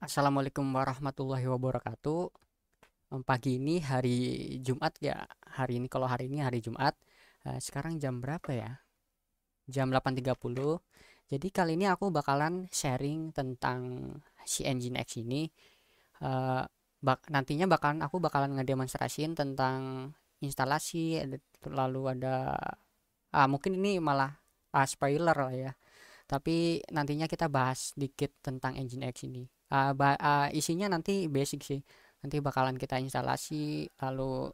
Assalamualaikum warahmatullahi wabarakatuh. Pagi ini hari Jumat ya. Hari ini hari Jumat. Sekarang jam berapa ya? Jam 8.30. Jadi kali ini aku bakalan sharing tentang si Engine X ini. Eh, Nantinya aku bakalan ngedemonstrasiin tentang instalasi, lalu ada mungkin ini malah spoiler lah ya. Tapi nantinya kita bahas dikit tentang Engine X ini. Isinya nanti basic sih. Nanti bakalan kita instalasi, lalu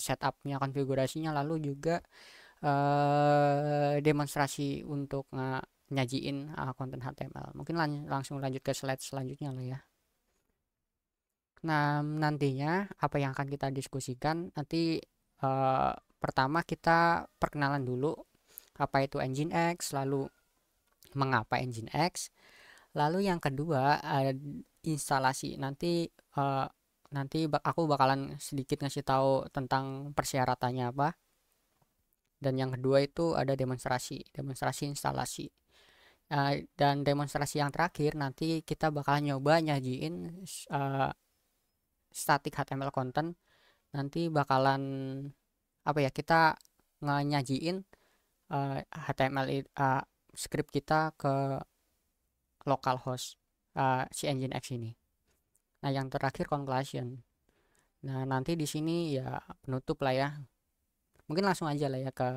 setupnya, konfigurasinya, lalu juga demonstrasi untuk nyajiin konten HTML. Mungkin langsung lanjut ke slide selanjutnya lah ya. Nah, nantinya apa yang akan kita diskusikan nanti pertama kita perkenalan dulu apa itu Engine X, lalu mengapa Engine X. Lalu yang kedua, instalasi. Aku bakalan sedikit ngasih tahu tentang persyaratannya apa. Dan yang kedua itu ada demonstrasi instalasi. Dan demonstrasi yang terakhir nanti kita bakal nyoba nyajiin uh, static HTML content. Nanti bakalan apa ya, kita nyajiin HTML script kita ke localhost si Engine X ini. Nah, yang terakhir conclusion. Nah, nanti di sini ya penutup lah ya. Mungkin langsung aja lah ya ke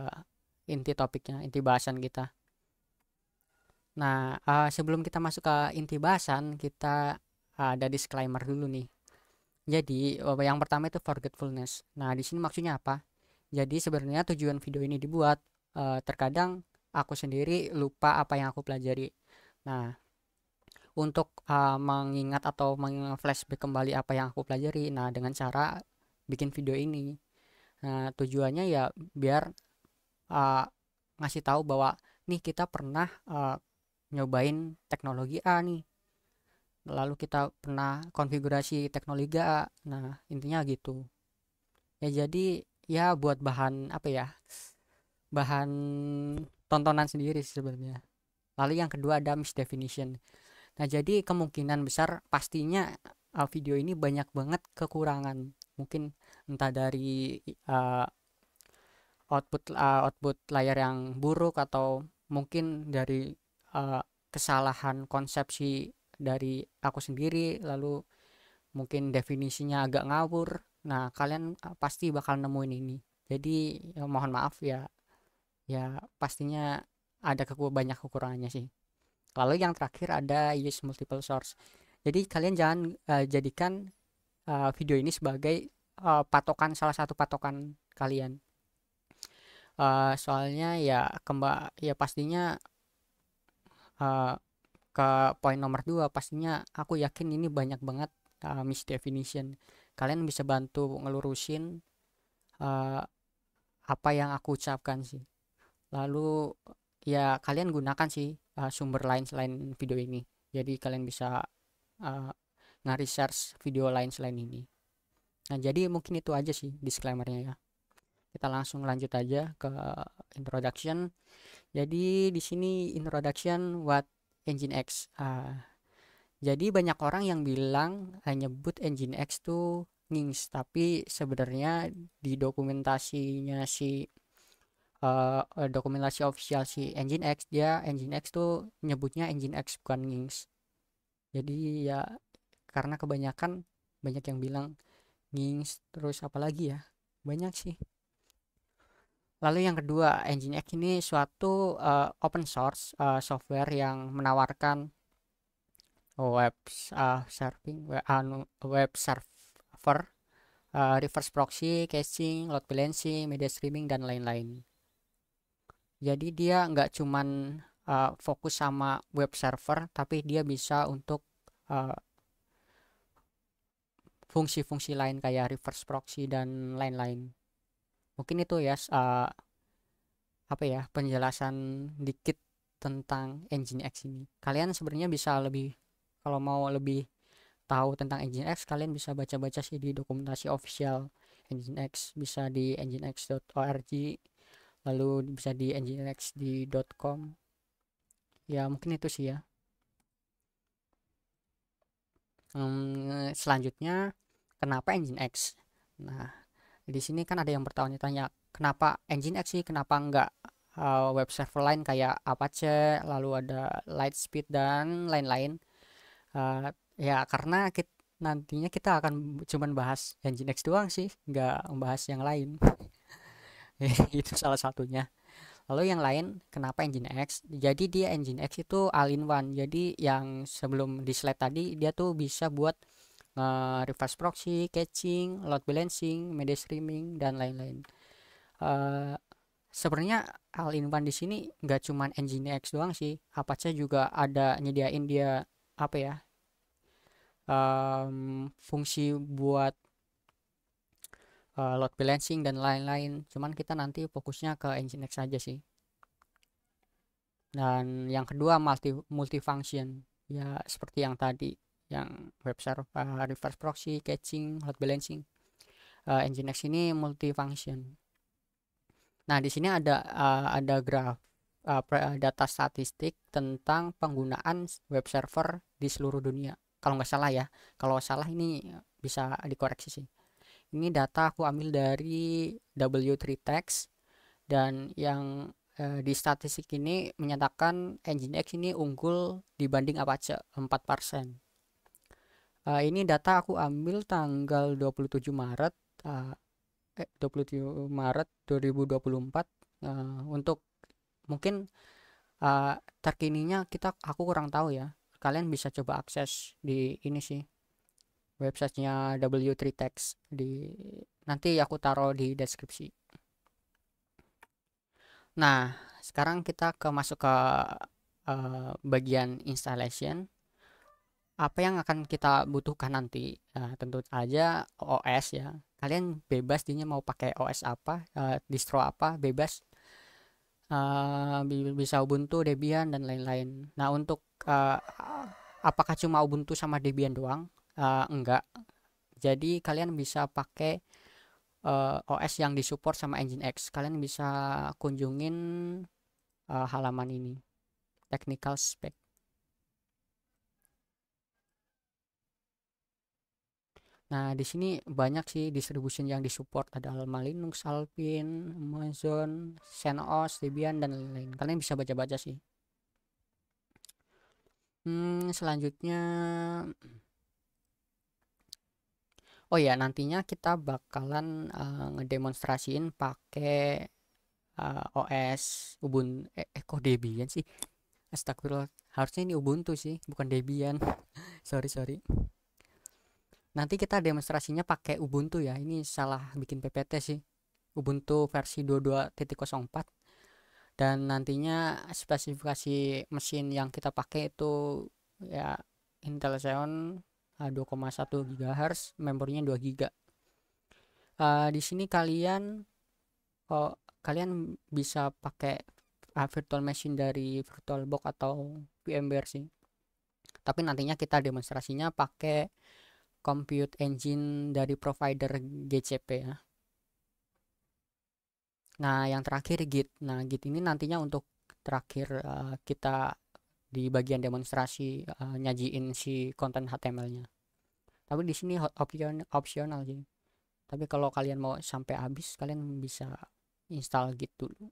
inti topiknya, inti bahasan kita. Nah, sebelum kita masuk ke inti bahasan, kita ada disclaimer dulu nih. Jadi, yang pertama itu forgetfulness. Nah, di sini maksudnya apa? Jadi, sebenarnya tujuan video ini dibuat, terkadang aku sendiri lupa apa yang aku pelajari. Nah, untuk mengingat atau meng-flashback kembali apa yang aku pelajari, nah dengan cara bikin video ini. Nah, tujuannya ya biar uh, ngasih tahu bahwa nih kita pernah nyobain teknologi A nih, lalu kita pernah konfigurasi teknologi A. Nah, intinya gitu. Ya jadi ya buat bahan apa ya? Bahan tontonan sendiri sih sebenarnya. Lalu yang kedua ada misdefinition. Nah, jadi kemungkinan besar pastinya video ini banyak banget kekurangan. Mungkin entah dari uh, output layar yang buruk, atau mungkin dari kesalahan konsepsi dari aku sendiri, lalu mungkin definisinya agak ngawur. Nah, kalian pasti bakal nemuin ini. Jadi ya, mohon maaf ya, ya pastinya ada banyak kekurangannya sih. Lalu yang terakhir ada use multiple source. Jadi kalian jangan jadikan video ini sebagai patokan, salah satu patokan kalian. Soalnya ya ya pastinya uh, ke poin nomor 2, pastinya aku yakin ini banyak banget misdefinition. Kalian bisa bantu ngelurusin uh, apa yang aku ucapkan sih. Lalu ya kalian gunakan sih sumber lain selain video ini. Jadi kalian bisa uh, nge-research video lain selain ini. Nah, jadi mungkin itu aja sih disclaimernya ya. Kita langsung lanjut aja ke introduction. Jadi di sini introduction what Engine X. Jadi banyak orang yang bilang nyebut Engine X tuh Nginx, tapi sebenarnya di dokumentasi official si Engine X, dia Engine X tuh nyebutnya Engine X bukan Nginx. Jadi ya karena kebanyakan banyak yang bilang Nginx, terus apalagi ya, banyak sih. Lalu yang kedua, Nginx ini suatu open source software yang menawarkan web serving, web server, reverse proxy, caching, load balancing, media streaming, dan lain-lain. Jadi dia nggak cuman fokus sama web server, tapi dia bisa untuk uh, fungsi-fungsi lain kayak reverse proxy dan lain-lain. Mungkin itu ya apa ya, penjelasan dikit tentang Engine X ini. Kalian sebenarnya bisa lebih, kalau mau lebih tahu tentang Engine X, kalian bisa baca-baca sih di dokumentasi official Engine X, bisa di enginex.org, lalu bisa di enginex.com. Ya mungkin itu sih ya. Selanjutnya, kenapa Engine X? Nah, di sini kan ada yang bertanya-tanya, kenapa Engine X sih, kenapa enggak web server lain kayak Apache, lalu ada Lightspeed dan lain-lain. Ya karena nantinya kita akan cuman bahas Engine X doang sih, nggak membahas yang lain. Itu salah satunya. Lalu yang lain, kenapa Engine X? Jadi dia Engine X itu all in one. Jadi yang sebelum di slide tadi dia tuh bisa buat reverse proxy, caching, load balancing, media streaming dan lain-lain. Eh, Sebenarnya all in one di sini nggak cuman Engine X doang sih. Apache juga ada nyediain dia apa ya? Fungsi buat load balancing dan lain-lain. Cuman kita nanti fokusnya ke Engine X aja sih. Dan yang kedua multifunction, ya seperti yang tadi, yang web server, reverse proxy, caching, load balancing. Nginx ini multifunction. Nah di sini ada graf, data statistik tentang penggunaan web server di seluruh dunia, kalau nggak salah ya. Kalau salah ini bisa dikoreksi sih. Ini data aku ambil dari W3Text, dan yang di statistik ini menyatakan Nginx ini unggul dibanding Apache 4%. Ini data aku ambil tanggal 27 Maret, 27 Maret 2024. Untuk mungkin terkininya aku kurang tahu ya. Kalian bisa coba akses di ini sih, websitenya W3Text, nanti aku taruh di deskripsi. Nah, sekarang kita masuk ke bagian installation. Apa yang akan kita butuhkan nanti? Tentu saja OS ya. Kalian bebas dinya mau pakai OS apa, distro apa, bebas. Bisa Ubuntu, Debian dan lain-lain. Nah, untuk apakah cuma Ubuntu sama Debian doang? Enggak. Jadi kalian bisa pakai OS yang disupport sama Nginx. Kalian bisa kunjungin halaman ini, technical spec. Nah, di sini banyak sih distribution yang disupport, ada Alma Linux, Alpine, Amazon, CentOS, Debian dan lain-lain. Kalian bisa baca-baca sih. Selanjutnya, oh ya, nantinya kita bakalan ngedemonstrasiin pakai OS Ubuntu. Kok Debian sih? Astagfirullah. Harusnya ini Ubuntu sih, bukan Debian. Sorry, sorry. Nanti kita demonstrasinya pakai Ubuntu ya. Ini salah bikin PPT sih. Ubuntu versi 22.04. Dan nantinya spesifikasi mesin yang kita pakai itu ya Intel Xeon 2,1 GHz, memorinya 2 GB. Di sini kalian bisa pakai virtual machine dari VirtualBox atau VMware sih. Tapi nantinya kita demonstrasinya pakai compute engine dari provider GCP ya. Nah, yang terakhir Git. Nah, Git ini nantinya untuk terakhir kita di bagian demonstrasi nyajiin si konten HTML-nya. Tapi di sini opsional sih. Tapi kalau kalian mau sampai habis, kalian bisa install Git dulu.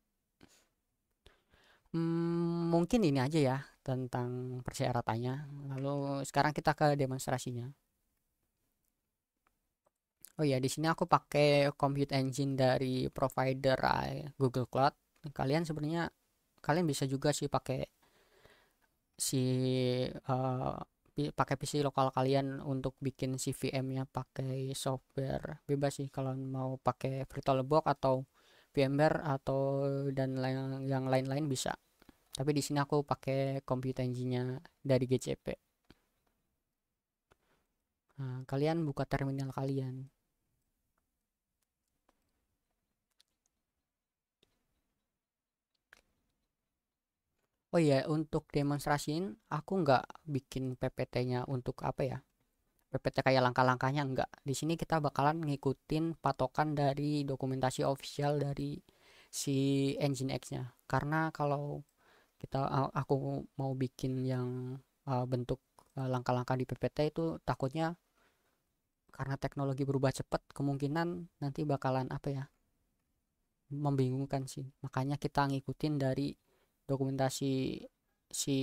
Mungkin ini aja ya tentang persyaratannya. Lalu sekarang kita ke demonstrasinya. Oh ya, di sini aku pakai compute engine dari provider Google Cloud. Kalian bisa juga sih pakai si pakai PC lokal kalian untuk bikin CVM-nya pakai software bebas sih, kalau mau pakai VirtualBox atau VMware atau dan yang lain-lain bisa. Tapi di sini aku pakai compute engine-nya dari GCP. Nah, kalian buka terminal kalian. Oh iya, untuk demonstrasiin aku nggak bikin PPT-nya untuk apa ya? PPT kayak langkah-langkahnya enggak. Di sini kita bakalan ngikutin patokan dari dokumentasi official dari si Nginx-nya. Karena kalau aku mau bikin yang bentuk langkah-langkah di PPT itu takutnya karena teknologi berubah cepat, kemungkinan nanti bakalan apa ya, membingungkan sih. Makanya kita ngikutin dari dokumentasi si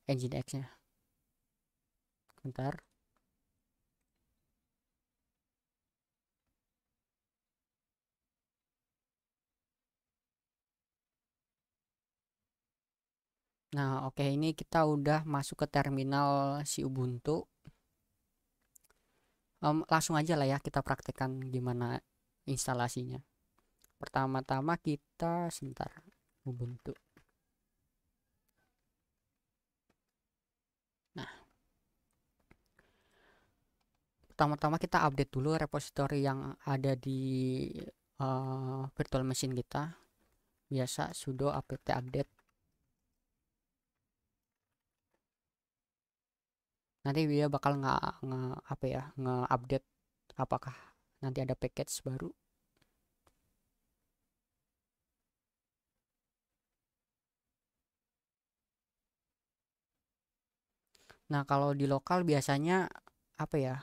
Nginx-nya. Bentar. Nah, oke, ini kita udah masuk ke terminal si Ubuntu. Langsung aja lah ya kita praktekkan gimana instalasinya. Pertama-tama kita sebentar, Ubuntu. Nah, pertama-tama kita update dulu repository yang ada di virtual machine kita. Biasa sudo apt update. Nanti dia bakal apa ya, nge-update apakah nanti ada package baru. Nah, kalau di lokal biasanya apa ya?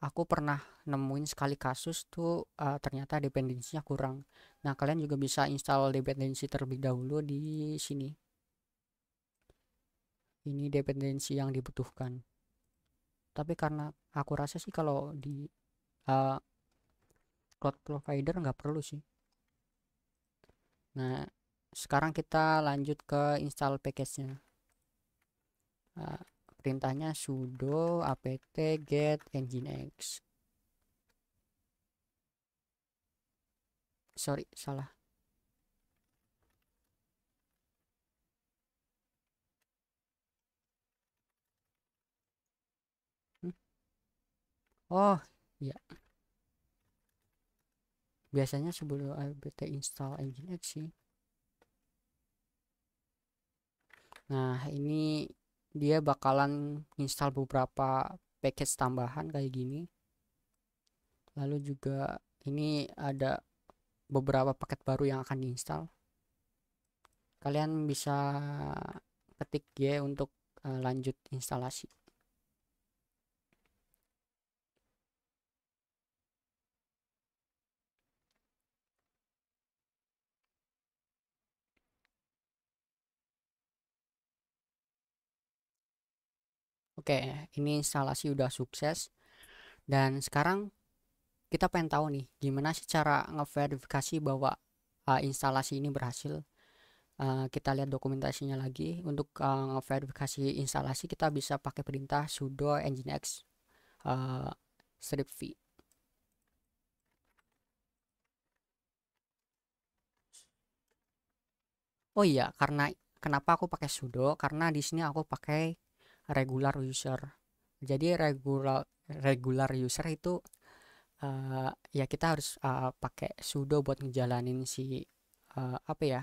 Aku pernah nemuin sekali kasus tuh, ternyata dependensinya kurang. Nah, kalian juga bisa install dependensi terlebih dahulu di sini. Ini dependensi yang dibutuhkan. Tapi karena aku rasa sih kalau di uh, cloud provider nggak perlu sih. Nah, sekarang kita lanjut ke install package-nya. Uh, Perintahnya sudo apt get nginx. Sorry, salah. Hmm? Oh, ya. Biasanya sebelum apt install nginx sih. Nah, ini dia bakalan install beberapa package tambahan kayak gini. Lalu juga ini ada beberapa paket baru yang akan diinstal. Kalian bisa ketik Y untuk lanjut instalasi. Oke, ini instalasi udah sukses. Dan sekarang kita pengen tahu nih, gimana sih cara ngeverifikasi bahwa instalasi ini berhasil. Kita lihat dokumentasinya lagi. Untuk ngeverifikasi instalasi kita bisa pakai perintah sudo nginx strip v. Oh iya, karena kenapa aku pakai sudo? Karena di sini aku pakai regular user. Jadi regular user itu ya kita harus pakai sudo buat ngejalanin si apa ya,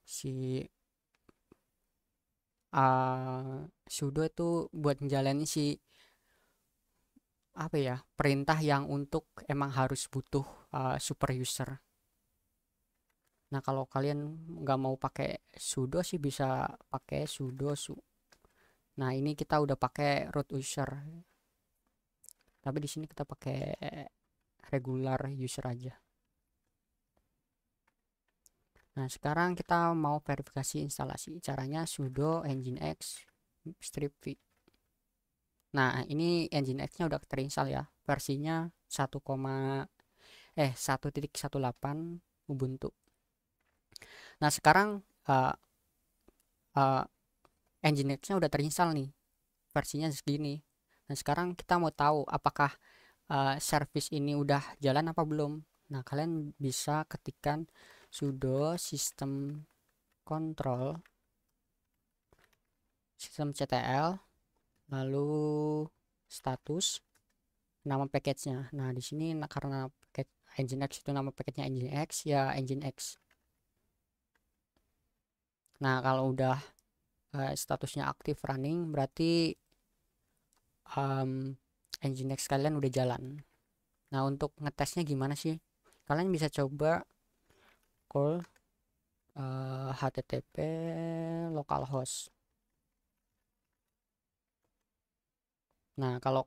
si sudo itu buat ngejalanin si apa ya, perintah yang untuk emang harus butuh super user. Nah, kalau kalian nggak mau pakai sudo sih bisa pakai sudo Nah, ini kita udah pakai root user. Tapi di sini kita pakai regular user aja. Nah, sekarang kita mau verifikasi instalasi. Caranya sudo nginx strip v. Nah, ini nginx-nya udah terinstall ya. Versinya 1.18 Ubuntu. Nah, sekarang uh, uh, nginx-nya udah terinstall nih. Versinya segini. Nah, sekarang kita mau tahu apakah service ini udah jalan apa belum. Nah, kalian bisa ketikkan sudo system control systemctl lalu status nama package-nya. Nah, di sini karena paket nginx itu nama paketnya nginx ya nginx. Nah, kalau udah statusnya aktif running berarti nginx kalian udah jalan. Nah, untuk ngetesnya gimana sih? Kalian bisa coba call http localhost. Nah, kalau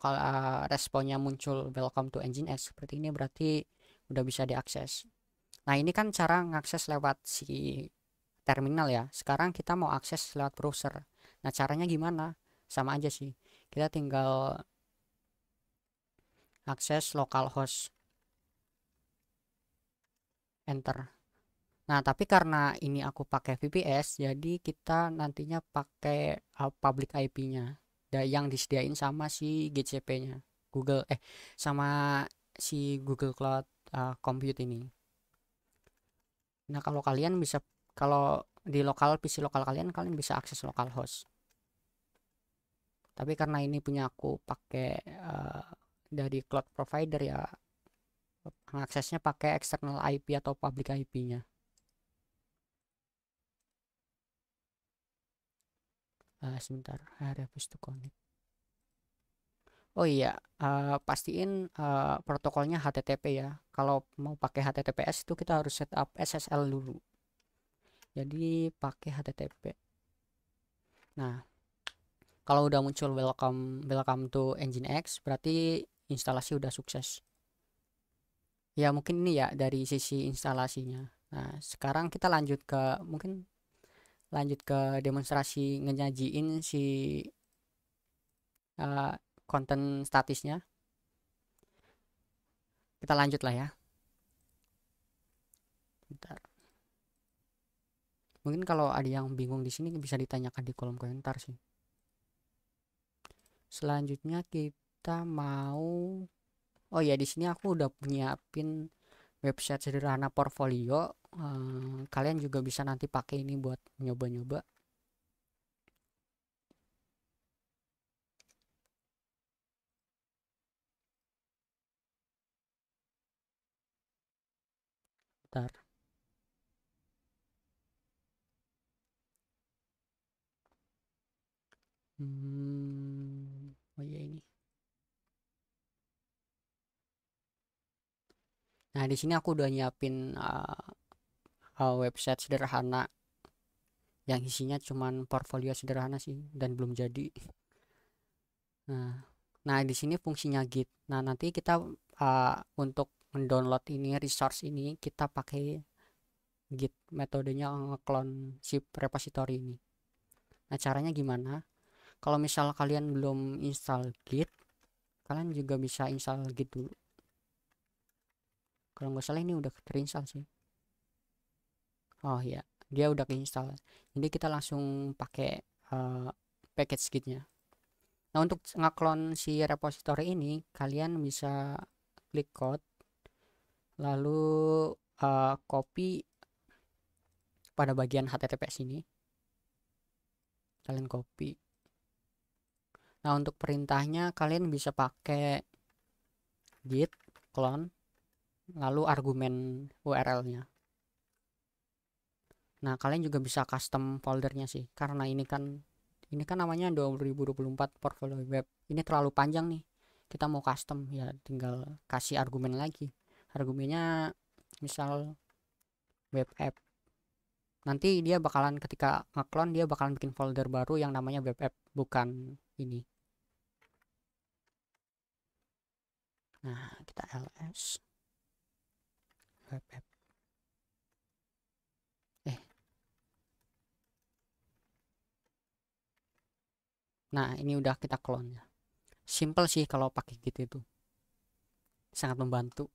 responnya muncul welcome to Nginx seperti ini berarti udah bisa diakses. Nah, ini kan cara ngakses lewat si terminal ya. Sekarang kita mau akses lewat browser. Nah, caranya gimana? Sama aja sih. Kita tinggal akses localhost, enter. Nah, tapi karena ini aku pakai VPS, jadi kita nantinya pakai public IP-nya yang disediain sama si GCP-nya. Google sama si Google Cloud Compute ini. Nah, kalau di lokal PC lokal kalian bisa akses localhost. Tapi karena ini punya aku pakai dari cloud provider ya, aksesnya pakai external IP atau public IP-nya. Sebentar, I refuse to connect. Oh iya, pastiin protokolnya HTTP ya. Kalau mau pakai HTTPS itu kita harus setup SSL dulu. Jadi pakai HTTP. Nah, kalau udah muncul welcome welcome to Nginx, berarti instalasi udah sukses. Ya mungkin ini ya dari sisi instalasinya. Nah, sekarang kita lanjut ke demonstrasi ngejajiin si uh, konten statisnya. Kita lanjut lah ya. Bentar. Mungkin kalau ada yang bingung di sini bisa ditanyakan di kolom komentar sih. Selanjutnya kita mau, oh ya di sini aku udah nyiapin website sederhana portfolio. Kalian juga bisa nanti pakai ini buat nyoba-nyoba. Bentar. Oh ya ini. Nah di sini aku udah nyiapin website sederhana yang isinya cuman portfolio sederhana sih dan belum jadi. Nah, nah di sini fungsinya Git. Nah, nanti kita untuk mendownload ini resource ini kita pakai Git, metodenya ngeklon zip repository ini. Nah, caranya gimana? Kalau misal kalian belum install Git, kalian juga bisa install Git dulu. Kalau nggak salah ini udah terinstall sih. Oh ya, dia udah keinstall. Jadi kita langsung pakai uh, package Gitnya. Nah, untuk ngeklon si repository ini, kalian bisa klik code, lalu copy pada bagian HTTPS ini. Kalian copy. Nah, untuk perintahnya kalian bisa pakai git clone, lalu argumen URL-nya. Nah, kalian juga bisa custom foldernya sih, karena ini kan namanya 2024 portfolio web. Ini terlalu panjang nih. Kita mau custom ya tinggal kasih argumen lagi. Argumennya misal web app. Nanti dia bakalan ketika ngeklon dia bakalan bikin folder baru yang namanya web app, bukan ini. Nah, kita ls web app. Nah, ini udah kita clone ya. Simple sih kalau pakai gitu itu. Sangat membantu.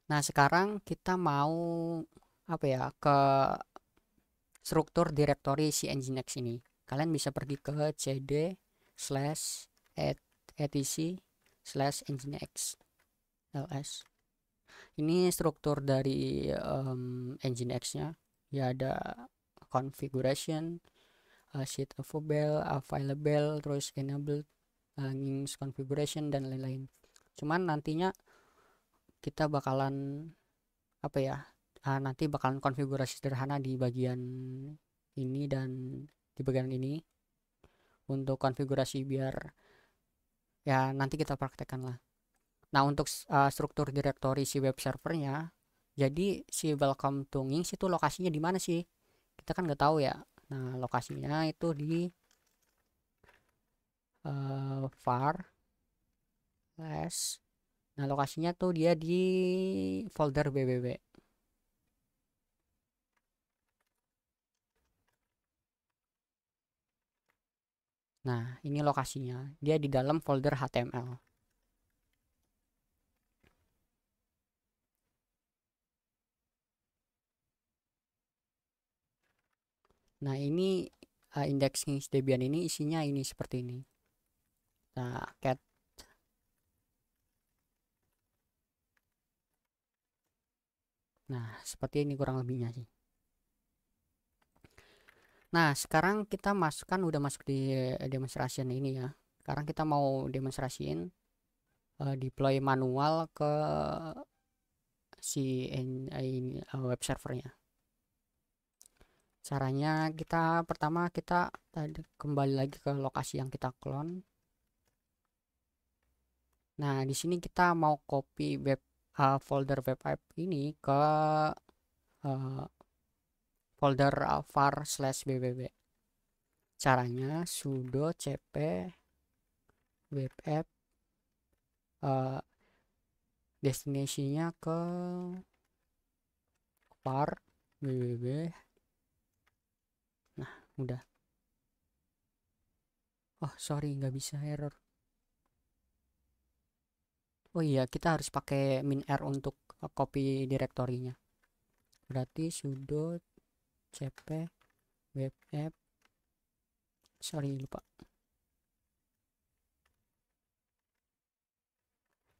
Nah, sekarang kita mau apa ya? Ke struktur directory si nginx ini. Kalian bisa pergi ke cd slash etc slash nginx ls. Ini struktur dari nginx-nya. Ya ada configuration, sheet available, terus enable, nginx configuration dan lain-lain. Cuman nantinya kita bakalan apa ya? Nanti bakalan konfigurasi sederhana di bagian ini dan di bagian ini untuk konfigurasi biar ya nanti kita praktekkan lah. Nah, untuk struktur directory si web servernya, jadi si welcome to Nginx itu lokasinya di mana sih? Kita kan nggak tahu ya. Nah, lokasinya itu di var slash. Nah, lokasinya tuh dia di folder bbb. Nah, ini lokasinya. Dia di dalam folder HTML. Nah, ini indexing Debian ini isinya ini seperti ini. Nah, cat. Nah, seperti ini kurang lebihnya sih. Nah, sekarang kita masukkan udah masuk di demonstration ini ya. Sekarang kita mau demonstrasiin deploy manual ke si web servernya. Caranya kita pertama kita tadi kembali lagi ke lokasi yang kita clone. Nah, di sini kita mau copy folder web app ini ke uh, folder var slash bbb. Caranya sudo cp web app destinasinya ke var bbb. Nah, udah. Oh, sorry, nggak bisa, error. Oh iya, kita harus pakai min r untuk copy direktorinya. Berarti sudo cp web app, sorry lupa,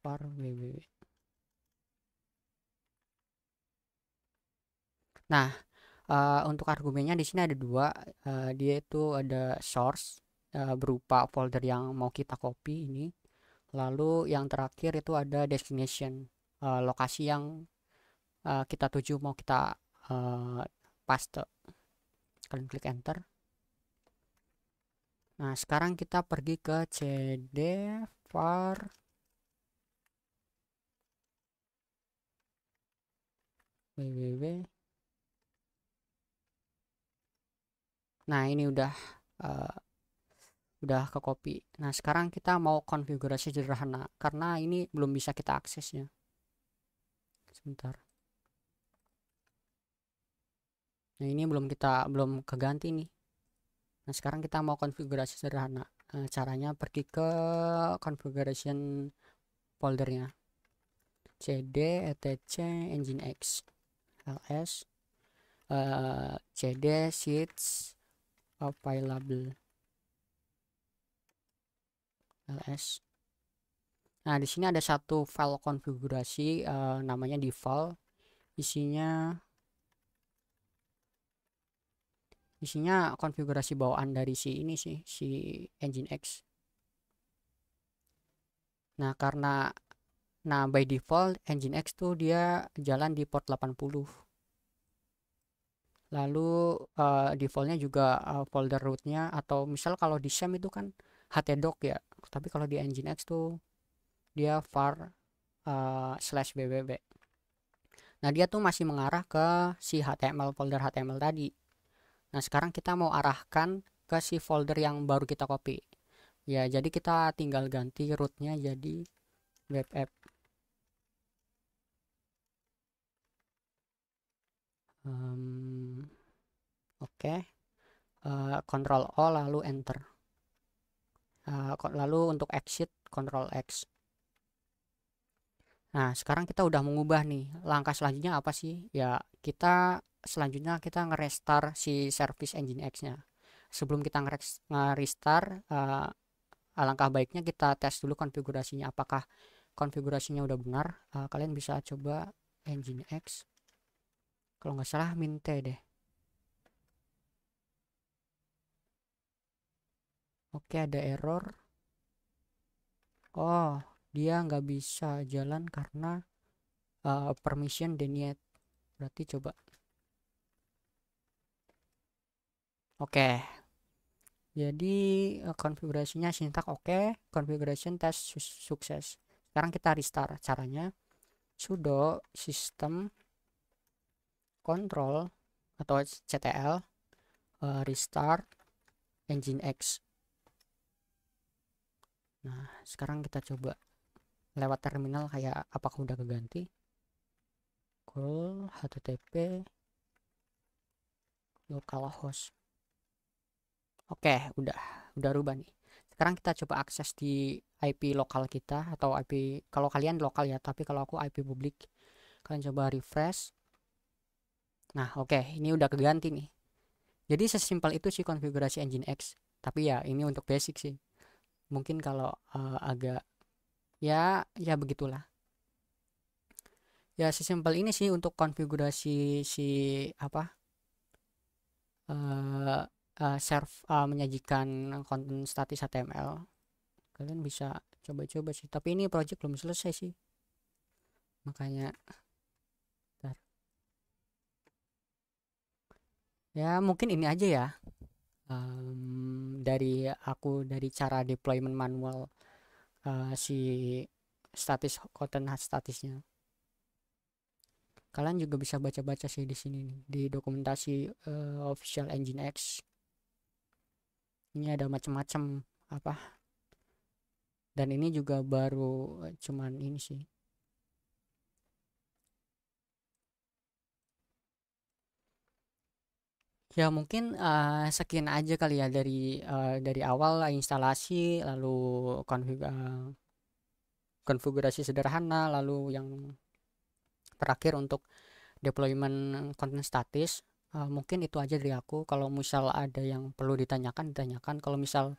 var bbb. Nah, untuk argumennya di sini ada dua. Dia itu ada source berupa folder yang mau kita copy ini. Lalu yang terakhir itu ada destination, lokasi yang kita tuju mau kita paste. Kalian klik enter. Nah, sekarang kita pergi ke cd var www. Nah, ini uh, udah ke copy. Nah, sekarang kita mau konfigurasi sederhana karena ini belum bisa kita aksesnya. Sebentar. Nah, ini belum keganti nih. Nah, sekarang kita mau konfigurasi sederhana. Caranya pergi ke configuration foldernya. cd etc nginx ls cd sheets available ls. Nah, di sini ada satu file konfigurasi namanya default. Isinya konfigurasi bawaan dari si ini sih, si nginx. Nah, by default nginx tuh dia jalan di port 80. Lalu defaultnya juga folder rootnya, atau misal kalau di SAM itu kan htdoc ya, tapi kalau di nginx tuh dia var slash bbb. Nah, dia tuh masih mengarah ke si html, folder html tadi. Nah, sekarang kita mau arahkan ke si folder yang baru kita copy ya. Jadi kita tinggal ganti rootnya jadi web app. Oke. Ctrl O lalu enter. Lalu untuk exit Ctrl X. Nah, sekarang kita udah mengubah nih. Langkah selanjutnya apa sih? Ya, selanjutnya kita nge-restart si service nginx-nya. Sebelum kita nge-restart, alangkah baiknya kita tes dulu konfigurasinya. Apakah konfigurasinya udah benar? Kalian bisa coba nginx. Kalau nggak salah min t deh. Oke, ada error. Oh, dia nggak bisa jalan karena permission denied. Berarti coba. Oke, jadi konfigurasinya sintak oke, configuration test sukses. Sekarang kita restart. Caranya sudo system control atau ctl restart nginx. Nah, sekarang kita coba lewat terminal kayak apakah udah keganti. Curl http localhost. Oke, udah rubah nih. Sekarang kita coba akses di IP lokal kita atau IP, kalau kalian lokal ya, tapi kalau aku IP publik. Kalian coba refresh. Nah, oke, ini udah keganti nih. Jadi sesimpel itu sih konfigurasi Nginx. Tapi ya ini untuk basic sih. Mungkin kalau agak ya begitulah. Ya sesimpel ini sih untuk konfigurasi si apa eh menyajikan konten statis HTML. Kalian bisa coba-coba sih. Tapi ini project belum selesai sih. Makanya bentar. Ya mungkin ini aja ya. Dari aku dari cara deployment manual si statis konten statisnya. Kalian juga bisa baca-baca sih di sini nih, di dokumentasi official Nginx. Ini ada macam-macam apa. Dan ini juga baru cuman ini sih. Ya mungkin sekian aja kali ya dari awal instalasi lalu konfigurasi sederhana lalu yang terakhir untuk deployment konten statis. Mungkin itu aja dari aku. Kalau misal ada yang perlu ditanyakan. Kalau misal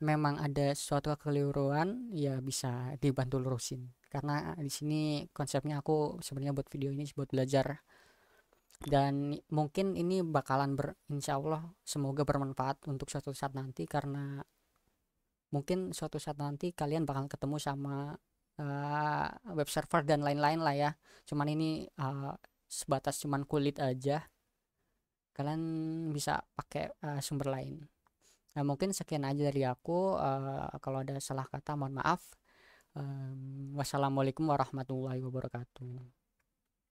memang ada suatu kekeliruan ya bisa dibantu lurusin. Karena di sini konsepnya aku sebenarnya buat video ini buat belajar, dan mungkin ini bakalan insya Allah semoga bermanfaat untuk suatu saat nanti, karena mungkin suatu saat nanti kalian bakal ketemu sama web server dan lain-lain lah ya. Cuman ini sebatas cuman kulit aja, kalian bisa pakai sumber lain. Nah, mungkin sekian aja dari aku. Kalau ada salah kata mohon maaf. Wassalamualaikum warahmatullahi wabarakatuh.